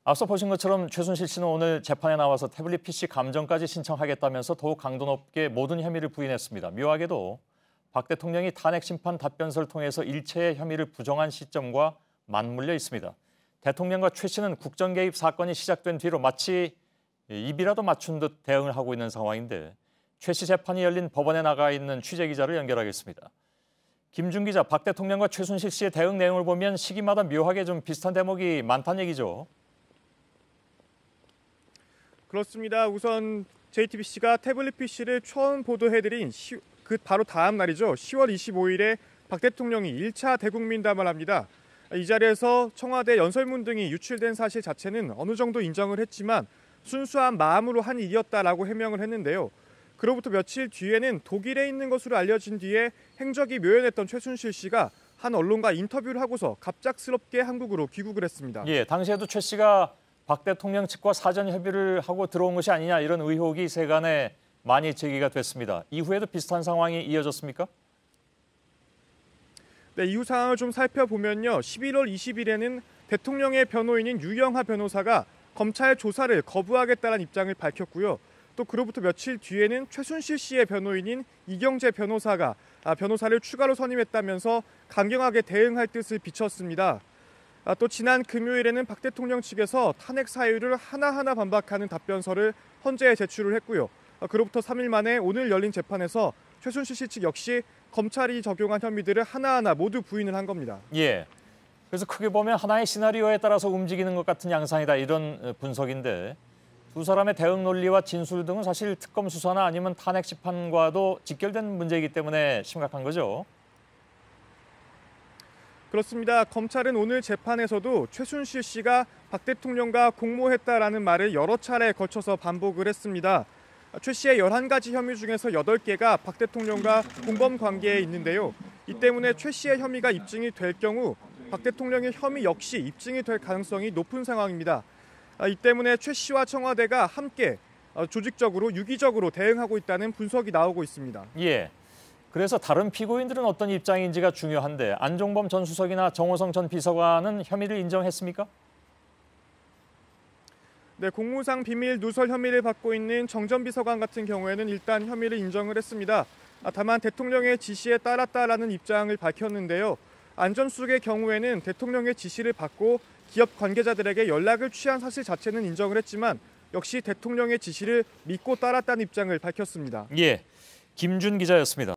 앞서 보신 것처럼 최순실 씨는 오늘 재판에 나와서 태블릿 PC 감정까지 신청하겠다면서 더욱 강도 높게 모든 혐의를 부인했습니다. 묘하게도 박 대통령이 탄핵 심판 답변서를 통해서 일체의 혐의를 부정한 시점과 맞물려 있습니다. 대통령과 최 씨는 국정 개입 사건이 시작된 뒤로 마치 입이라도 맞춘 듯 대응을 하고 있는 상황인데 최 씨 재판이 열린 법원에 나가 있는 취재 기자를 연결하겠습니다. 김준 기자, 박 대통령과 최순실 씨의 대응 내용을 보면 시기마다 묘하게 좀 비슷한 대목이 많다는 얘기죠. 그렇습니다. 우선 JTBC가 태블릿 PC를 처음 보도해드린 그 바로 다음 날이죠. 10월 25일에 박 대통령이 1차 대국민담을 합니다. 이 자리에서 청와대 연설문 등이 유출된 사실 자체는 어느 정도 인정을 했지만 순수한 마음으로 한 일이었다라고 해명을 했는데요. 그로부터 며칠 뒤에는 독일에 있는 것으로 알려진 뒤에 행적이 묘연했던 최순실 씨가 한 언론과 인터뷰를 하고서 갑작스럽게 한국으로 귀국을 했습니다. 예, 당시에도 최 씨가 박 대통령 측과 사전 협의를 하고 들어온 것이 아니냐 이런 의혹이 세간에 많이 제기가 됐습니다. 이후에도 비슷한 상황이 이어졌습니까? 네, 이후 상황을 좀 살펴보면요. 11월 20일에는 대통령의 변호인인 유영하 변호사가 검찰 조사를 거부하겠다는 입장을 밝혔고요. 또 그로부터 며칠 뒤에는 최순실 씨의 변호인인 이경재 변호사가 변호사를 추가로 선임했다면서 강경하게 대응할 뜻을 비췄습니다. 또 지난 금요일에는 박 대통령 측에서 탄핵 사유를 하나하나 반박하는 답변서를 헌재에 제출을 했고요. 그로부터 3일 만에 오늘 열린 재판에서 최순실 씨 측 역시 검찰이 적용한 혐의들을 하나하나 모두 부인을 한 겁니다. 예. 그래서 크게 보면 하나의 시나리오에 따라서 움직이는 것 같은 양상이다 이런 분석인데 두 사람의 대응 논리와 진술 등은 사실 특검 수사나 아니면 탄핵 심판과도 직결된 문제이기 때문에 심각한 거죠. 그렇습니다. 검찰은 오늘 재판에서도 최순실 씨가 박 대통령과 공모했다라는 말을 여러 차례 걸쳐서 반복을 했습니다. 최 씨의 11가지 혐의 중에서 8개가 박 대통령과 공범 관계에 있는데요. 이 때문에 최 씨의 혐의가 입증이 될 경우 박 대통령의 혐의 역시 입증이 될 가능성이 높은 상황입니다. 이 때문에 최 씨와 청와대가 함께 조직적으로 유기적으로 대응하고 있다는 분석이 나오고 있습니다. 예. 그래서 다른 피고인들은 어떤 입장인지가 중요한데 안종범 전 수석이나 정호성 전 비서관은 혐의를 인정했습니까? 네, 공무상 비밀 누설 혐의를 받고 있는 정 전 비서관 같은 경우에는 일단 혐의를 인정을 했습니다. 다만 대통령의 지시에 따랐다라는 입장을 밝혔는데요. 안 전 수석의 경우에는 대통령의 지시를 받고 기업 관계자들에게 연락을 취한 사실 자체는 인정을 했지만 역시 대통령의 지시를 믿고 따랐다는 입장을 밝혔습니다. 예, 김준 기자였습니다.